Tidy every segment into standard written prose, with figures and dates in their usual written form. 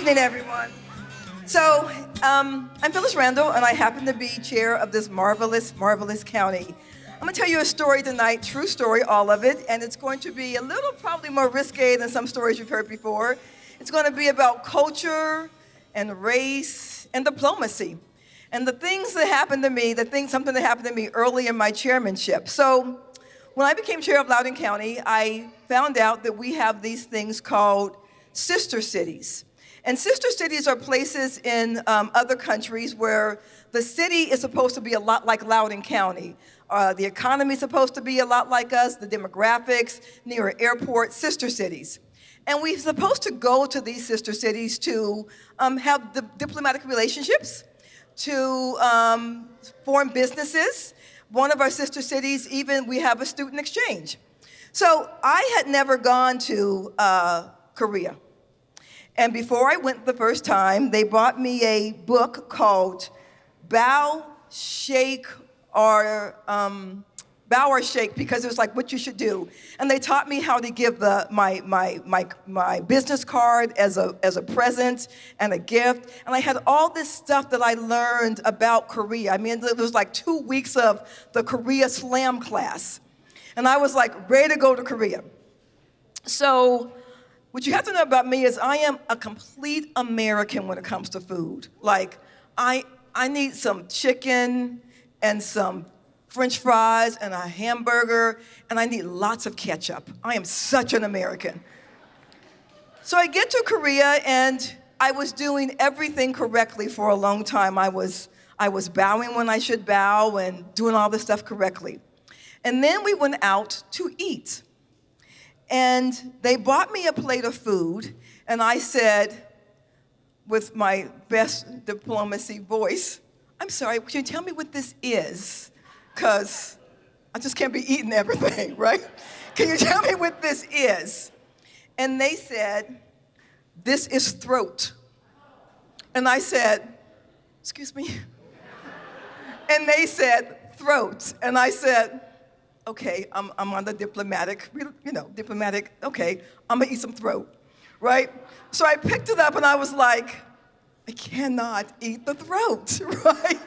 evening, everyone. So, I'm Phyllis Randall, and I happen to be chair of this marvelous, marvelous county. I'm going to tell you a story tonight, true story, all of it, and it's going to be a little probably more risque than some stories you've heard before. It's going to be about culture and race and diplomacy. And the things that happened to me, something that happened to me early in my chairmanship. So, when I became chair of Loudoun County, I found out that we have these things called sister cities. And sister cities are places in other countries where the city is supposed to be a lot like Loudoun County. The economy is supposed to be a lot like us, the demographics, near an airport, sister cities. And we're supposed to go to these sister cities to have the diplomatic relationships, to form businesses. One of our sister cities, even we have a student exchange. So I had never gone to Korea. And before I went the first time, they bought me a book called Bow, Shake, or Shake, because it was like what you should do. And they taught me how to give my business card as a present and a gift. And I had all this stuff that I learned about Korea. I mean, it was like 2 weeks of the Korea Slam class. And I was like ready to go to Korea. So what you have to know about me is I am a complete American when it comes to food. Like, I need some chicken and some French fries and a hamburger, and I need lots of ketchup. I am such an American. So I get to Korea, and I was doing everything correctly for a long time. I was bowing when I should bow and doing all this stuff correctly. And then we went out to eat. And they bought me a plate of food, and I said, with my best diplomacy voice, "I'm sorry, can you tell me what this is? Because I just can't be eating everything, right? Can you tell me what this is?" And they said, "This is throat." And I said, "Excuse me?" And they said, "Throat." And I said, "Okay, I'm on the diplomatic, okay, I'm gonna eat some throat," right? So I picked it up and I was like, I cannot eat the throat, right?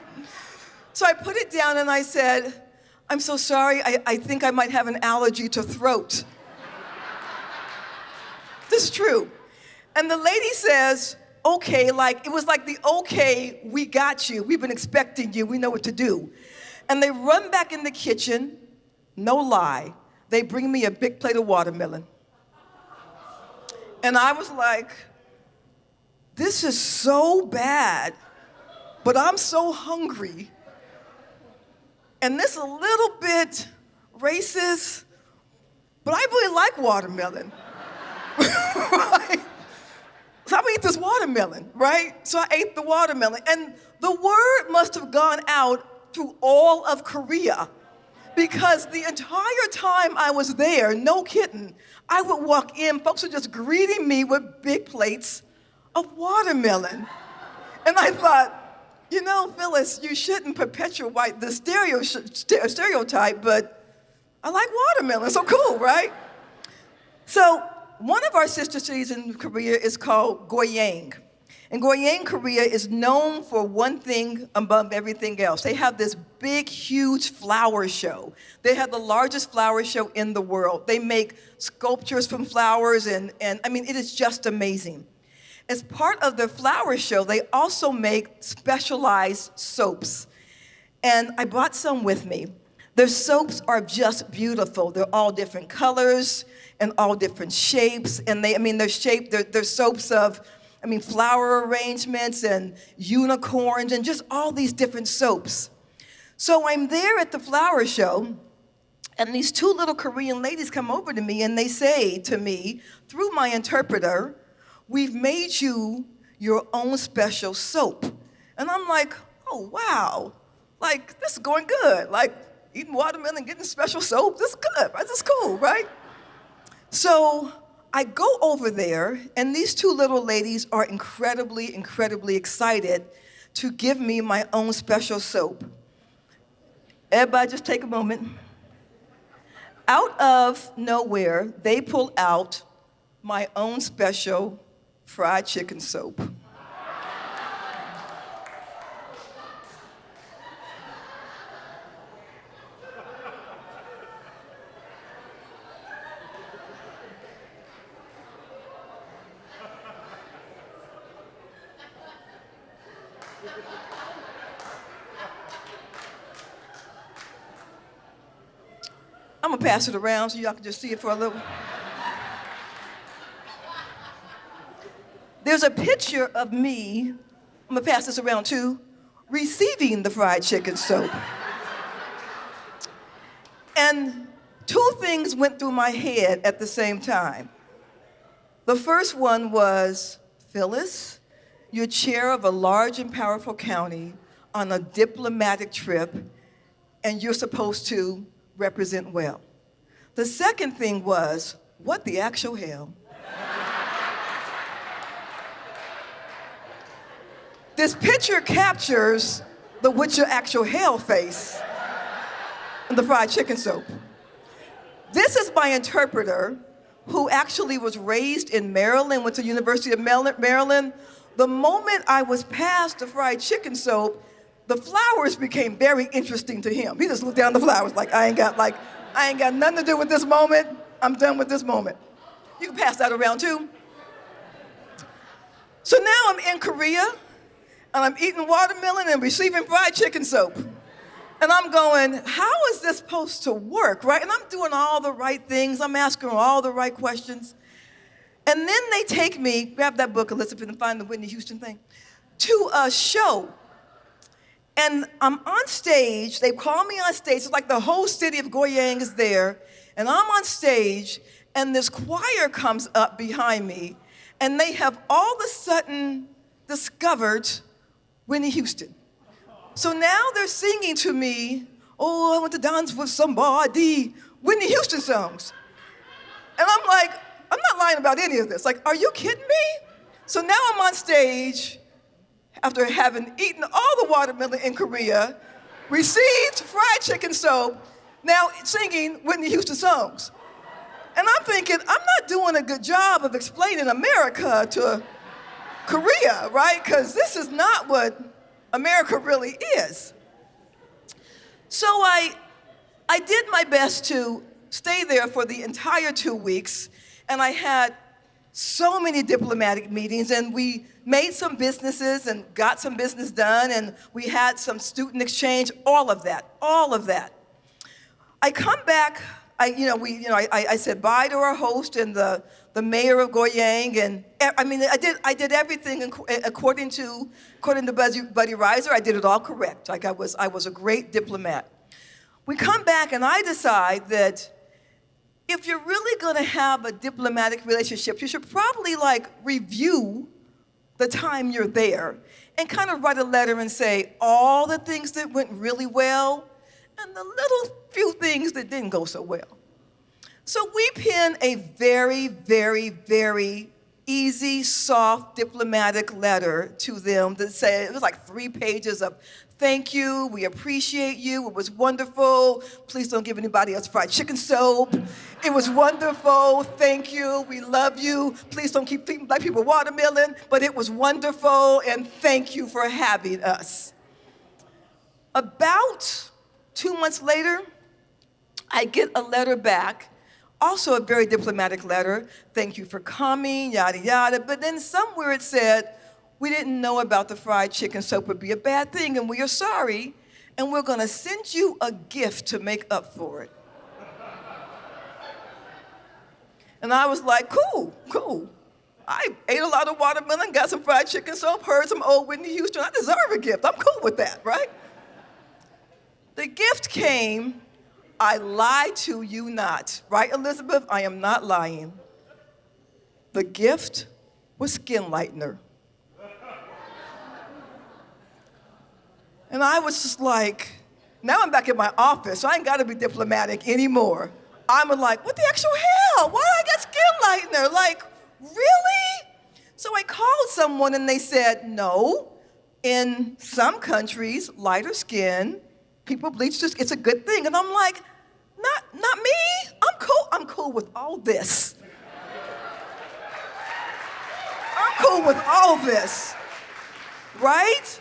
So I put it down and I said, "I'm so sorry, I think I might have an allergy to throat." This is true. And the lady says, "Okay," it was like the "okay, we got you, we've been expecting you, we know what to do." And they run back in the kitchen. No lie, they bring me a big plate of watermelon. And I was like, this is so bad, but I'm so hungry. And this is a little bit racist, but I really like watermelon. Right? So I'm gonna eat this watermelon, right? So I ate the watermelon. And the word must have gone out through all of Korea. Because the entire time I was there, no kidding, I would walk in, folks were just greeting me with big plates of watermelon. And I thought, Phyllis, you shouldn't perpetuate the stereotype, but I like watermelon, so cool, right? So one of our sister cities in Korea is called Goyang. And Goyang, Korea is known for one thing above everything else. They have this big, huge flower show. They have the largest flower show in the world. They make sculptures from flowers, and I mean, it is just amazing. As part of their flower show, they also make specialized soaps. And I brought some with me. Their soaps are just beautiful. They're all different colors and all different shapes. And they're soaps of flower arrangements and unicorns and just all these different soaps. So I'm there at the flower show, and these two little Korean ladies come over to me and they say to me, through my interpreter, "We've made you your own special soap." And I'm like, oh, wow. Like, this is going good. Like, eating watermelon, getting special soap, this is good, right? This is cool, right? So I go over there, and these two little ladies are incredibly, incredibly excited to give me my own special soap. Everybody just take a moment. Out of nowhere, they pull out my own special fried chicken soap. I'm gonna pass it around so y'all can just see it for a little. There's a picture of me, I'm gonna pass this around too, receiving the fried chicken soap. And two things went through my head at the same time. The first one was, Phyllis, you're chair of a large and powerful county on a diplomatic trip, and you're supposed to represent well. The second thing was, what the actual hell? This picture captures the what your actual hell face in the fried chicken soap. This is my interpreter, who actually was raised in Maryland, went to the University of Maryland. The moment I was past the fried chicken soap, the flowers became very interesting to him. He just looked down the flowers like, I ain't got nothing to do with this moment. I'm done with this moment. You can pass that around too. So now I'm in Korea, and I'm eating watermelon and receiving fried chicken soap. And I'm going, how is this supposed to work, right? And I'm doing all the right things. I'm asking all the right questions. And then they take me, grab that book, Elizabeth, and find the Whitney Houston thing, to a show. And I'm on stage. They call me on stage. It's like the whole city of Goyang is there. And I'm on stage, and this choir comes up behind me, and they have all of a sudden discovered Whitney Houston. So now they're singing to me, oh, I want to dance with somebody, Whitney Houston songs. And I'm like, I'm not lying about any of this. Like, are you kidding me? So now I'm on stage after having eaten all the watermelon in Korea, received fried chicken soap, now singing Whitney Houston songs. And I'm thinking, I'm not doing a good job of explaining America to Korea, right? Because this is not what America really is. So I did my best to stay there for the entire 2 weeks, and I had so many diplomatic meetings, and we made some businesses and got some business done, and we had some student exchange, all of that. I come back, I said bye to our host and the mayor of Goyang, and I did everything according to Buddy Reiser. I did it all correct. Like I was a great diplomat. We come back, and I decide that if you're really going to have a diplomatic relationship, you should probably review the time you're there and kind of write a letter and say all the things that went really well and the little few things that didn't go so well. So we pen a very, very, very easy, soft, diplomatic letter to them that said, it was like 3 pages of thank you, we appreciate you, it was wonderful, please don't give anybody else fried chicken soap. It was wonderful, thank you, we love you, please don't keep feeding black people watermelon, but it was wonderful, and thank you for having us. About 2 months later, I get a letter back, also a very diplomatic letter, thank you for coming, yada, yada, but then somewhere it said, we didn't know about the fried chicken soap would be a bad thing, and we are sorry, and we're gonna send you a gift to make up for it. And I was like, cool. I ate a lot of watermelon, got some fried chicken soap, heard some old Whitney Houston. I deserve a gift. I'm cool with that, right? The gift came, I lie to you not. Right, Elizabeth? I am not lying. The gift was skin lightener. And I was just like, now I'm back in my office, so I ain't gotta be diplomatic anymore. I'm like, what the actual hell? Why I got skin lightener? Like, really? So I called someone and they said, no, in some countries, lighter skin, people bleach, it's a good thing. And I'm like, not me, I'm cool with all this. I'm cool with all this, right?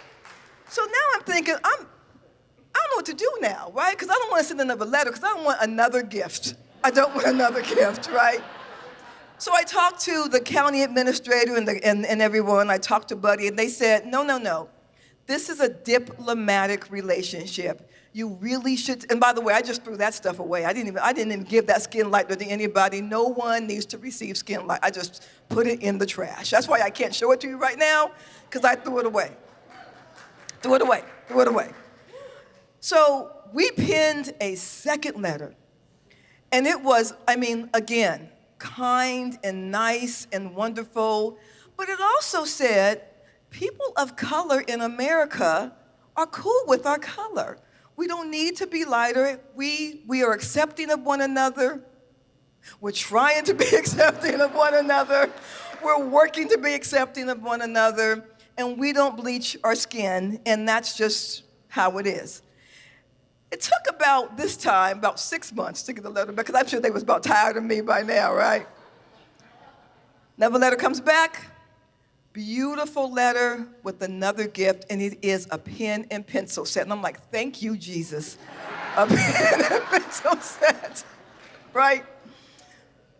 So now I'm thinking, I don't know what to do now, right? Because I don't want to send another letter because I don't want another gift. I don't want another gift, right? So I talked to the county administrator and everyone. I talked to Buddy, and they said, no. This is a diplomatic relationship. You really should, and by the way, I just threw that stuff away. I didn't even give that skin lightener to anybody. No one needs to receive skin light. I just put it in the trash. That's why I can't show it to you right now, because I threw it away. Threw it away. So we penned a second letter, and it was, again, kind and nice and wonderful, but it also said, people of color in America are cool with our color. We don't need to be lighter. We are accepting of one another. We're trying to be accepting of one another. We're working to be accepting of one another. And we don't bleach our skin, and that's just how it is. It took about 6 months to get the letter back, because I'm sure they was about tired of me by now, right? Another letter comes back. Beautiful letter with another gift, and it is a pen and pencil set. And I'm like, thank you, Jesus. A pen and pencil set, right?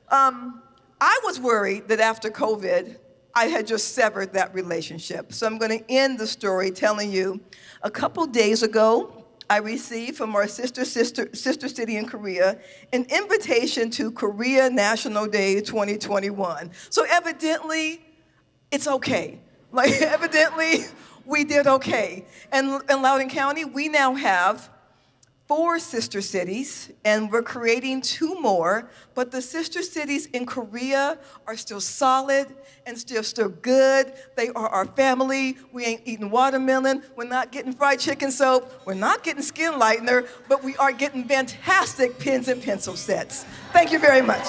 I was worried that after COVID, I had just severed that relationship. So I'm going to end the story telling you, a couple days ago, I received from our sister city in Korea an invitation to Korea National Day 2021. So evidently, it's okay. Evidently, we did okay. And in Loudoun County, we now have 4 sister cities, and we're creating 2 more, but the sister cities in Korea are still solid and still good. They are our family. We ain't eating watermelon. We're not getting fried chicken soap. We're not getting skin lightener, but we are getting fantastic pens and pencil sets. Thank you very much.